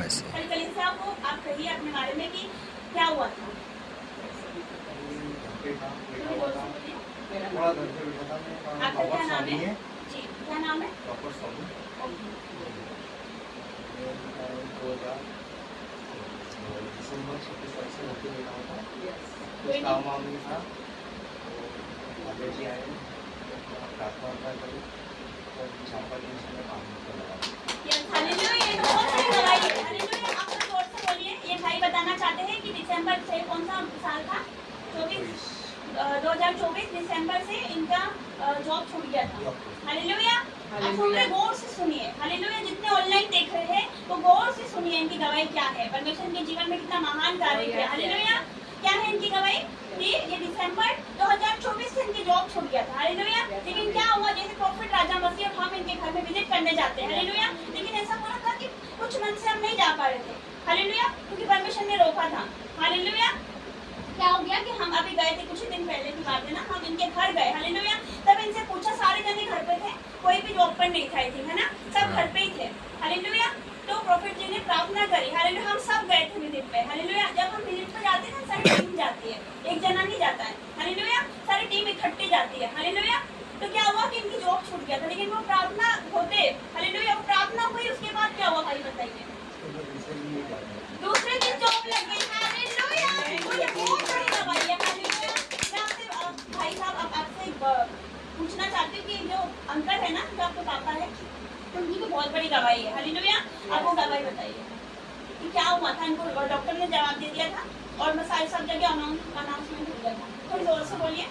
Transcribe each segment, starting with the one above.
ऐसे। कलीसिया को आप कहिए अपने बारे में कि क्या हुआ था। आपका क्या नाम है? जी, क्या नाम है? दिसंबर 26 तारीख से होते हुए था, कुछ काम वाम नहीं था, तो जी आए प्रार्थना करी और चापा दिन से काम कर लगा। हालेलुया, ये तो बहुत बड़ी गवाही है। हालेलुया, आप तो जोर से बोलिए। ये भाई बताना चाहते हैं कि दिसंबर से कौन सा साल था? 2024 दिसंबर से इनका जॉब छूट गया था। हालेलुया, आप सुन रहे, गौर से सुनिए। हालेलुया, जितने ऑनलाइन देख रहे हैं वो गौर से सुनिए इनकी गवाही क्या है, परमेश्वर के जीवन में कितना महान कार्य है। हालेलुया, क्या है इनकी गवाही कि ये दिसंबर 2024 से इनकी जॉब छूट गया था। हालेलुया, लेकिन क्या हुआ, जैसे प्रॉफिट राजा मसीह और हम इनके घर में विजिट करने जाते हैं। हालेलुया, लेकिन ऐसा हुआ था कि कुछ मन से हम नहीं जा पा रहे थे। हालेलुया, क्योंकि परमेश्वर ने रोका था। हालेलुया, क्या हो गया कि हम अभी गए थे, कुछ ही दिन पहले की बात है ना, हम इनके घर गए। हालेलुया, तब इनसे पूछा, सारे जने घर पे थे, कोई भी जॉब पर नहीं था, है ना, सब घर पे ही थे। हालेलुया, तो प्रॉफिट जी ने प्रार्थना करी। हालेलुया, हम सब गए थे विजिट पे। हालेलुया, जब हम विजिट पे जाते हैं सारी टीम जाती है, एक जना नहीं जाता है। हालेलुया, सारी टीम इकट्ठी जाती है। हालेलुया, तो क्या हुआ कि इनकी जॉब छूट गया था, लेकिन वो प्रार्थना होते, हालेलुया, वो प्रार्थना हुई, उसके बाद क्या हुआ भाई बताइए? दूसरे दिन जॉब लग गई। हालेलुया, ये बहुत बड़ी गवाही है। हालेलुया, मैं आपसे भाई साहब आपसे पूछना चाहती हूँ कि जो अंकल है ना, जो आपके पापा है, तो उनकी तो बहुत बड़ी गवाही है। हालेलुया, आप वो गवाही बताइए कि क्या हुआ था। इनको डॉक्टर ने जवाब दे दिया था और मसाइल सब जगह अनाउंसमेंट हो गया था। थोड़ी जोर से बोलिए।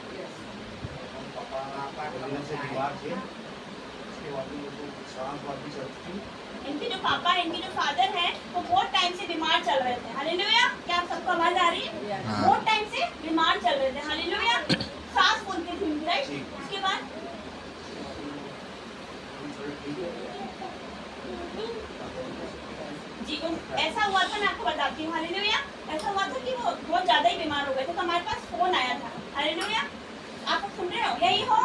इनके जो पापा है, इनके जो फादर है, वो बहुत टाइम से बीमार चल रहे थे। हालेलुया, क्या आप सबको आवाज आ रही है? बहुत टाइम से बीमार चल रहे थे। हालेलुया, सांस फूलती थी, राइट? उसके बाद जी ऐसा हुआ था, मैं आपको बताती हूँ। हालेलुया, ऐसा हुआ था कि वो बहुत ज्यादा ही बीमार हो गए थे, तो हमारे पास फोन आया था। हालेलुया, आप सुन रहे हो? यही हो?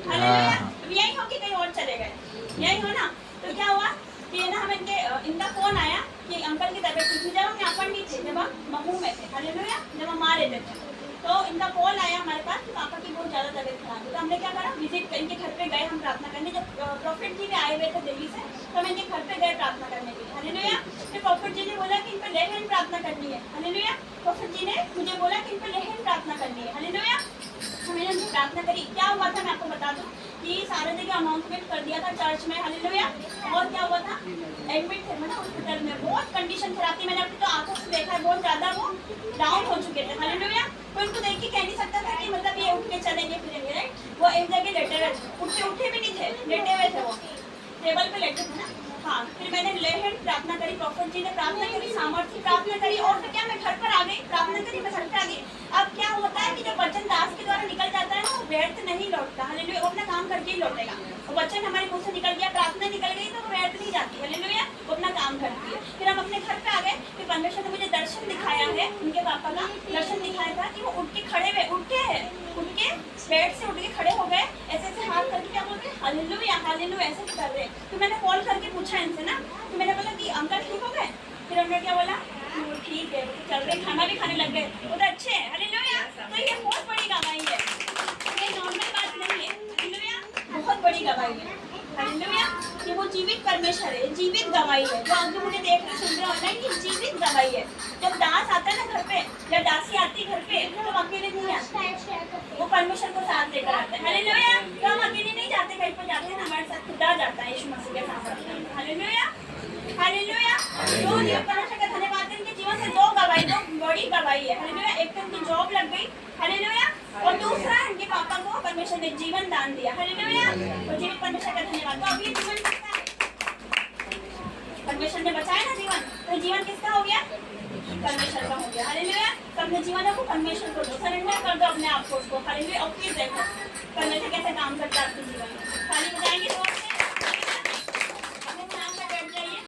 हालेलुया, यही हो कि कहीं और चले गए? यही हो ना? तो क्या हुआ कि ना, हम इनका फोन आया कि अंकल की तबीयत ठीक थी, जब हम यहाँ पर नहीं थे, जब हम महू में थे। हालेलुया, जब हम आ रहे थे, तो इनका कॉल आया हमारे पास कि पापा की बहुत ज्यादा तबीयत खराब है। तो हमने क्या करा, विजिट इनके घर पे गए हम प्रार्थना करने। जब प्रॉफिट जी भी आए हुए थे दिल्ली से, तो हम इनके घर पे गए प्रार्थना करने के लिए। हालेलुया, फिर प्रॉफिट जी ने बोला कि इन पर लेहन प्रार्थना करनी है। हालेलुया, प्रॉफिट जी ने मुझे बोला कि इन पर लेहन प्रार्थना करनी है। हालेलुया, मैंने उनकी प्रार्थना करी। क्या हुआ था मैं आपको बता दूं कि सारे जगह अनाउंसमेंट कर दिया था चर्च में। हालेलुया, और क्या हुआ था, एडमिट थे ना हॉस्पिटल में, बहुत कंडीशन खराब थी। मैंने अपनी तो आंखों से देखा है, बहुत ज्यादा वो डाउन हो चुके थे। हालेलुया, कोई उनको देख के कह नहीं सकता था कि मतलब ये उठ के चलेंगे फिरेंगे, राइट? वो एक जगह लेटे हुए थे, उठे भी नहीं थे, लेटे हुए थे, वो टेबल पे लेटे थे ना। हाँ, फिर मैंने लेहन प्रार्थना करी, प्रॉफिट जी ने प्रार्थना करी, सामर्थ्य प्रार्थना करी, और फिर क्या, मैं घर पर आ गई, प्रार्थना करी, मैं घर पे आ गई। अब क्या होता है कि जब वचन दास के द्वारा निकल जाता है ना, वो व्यर्थ नहीं लौटता। हालेलुया, वो अपना काम करके ही लौटेगा। वचन हमारे मुंह से निकल गया, प्रार्थना निकल गई, तो वो व्यर्थ नहीं जाती। हालेलुया, वो अपना काम करती है। फिर हम अपने घर पे आ गए, फिर परमेश्वर ने मुझे दर्शन दिखाया है, उनके पापा का दर्शन दिखाया था कि वो उठ के खड़े हुए, उठ के बेड से उठ के खड़े हो गए, ऐसे ऐसे हाथ करके क्या बोल रहे, हालेलुया हालेलुया ऐसे कर रहे। तो मैंने कॉल करके पूछा इनसे ना, तो मैंने बोला कि अंकल ठीक हो गए? फिर उन्होंने क्या बोला, ठीक है, चल रहे, खाना भी खाने लग गए, वो तो अच्छे हैं। हालेलुया, तो ये बहुत बड़ी गवाही है, ये नॉर्मल बात नहीं है। हालेलुया, बहुत बड़ी गवाही है। हालेलुया, कि वो जीवित परमेश्वर है, जीवित गवाही है। जो आप मुझे देख रहे सुन रहे ऑनलाइन, ये जीवित गवाही है। जब दास आता है ना घर पे, जब दासी आती घर पे, तो अकेले नहीं आता, वो परमेश्वर को साथ लेकर आता है। हालेलुया, तो हम अकेले नहीं जाते, कहीं पर जाते हैं ना, हमारे साथ खुदा जाता है यीशु मसीह के साथ। हालेलुया, हालेलुया, तो जीवित परमेश्वर का धन्यवाद। इनके जीवन से दो गवाही, दो बड़ी गवाही है। हालेलुया, एक तो इनकी जॉब लग गई, हालेलुया, और दूसरा इनके पापा को परमेश्वर ने जीवन दान दिया। हालेलुया, तो जीवित परमेश्वर का धन्यवाद। तो अभी जीवन किसका है? परमेश्वर ने बचाया ना जीवन, तो जीवन किसका हो गया? परमेश्वर का हो गया। हालेलुया, तो अपने जीवन को परमेश्वर को दो, सरेंडर कर दो अपने आप को उसको। हालेलुया, और फिर देखो परमेश्वर कैसे काम करता है आपके जीवन में। ताली बजाएंगे तो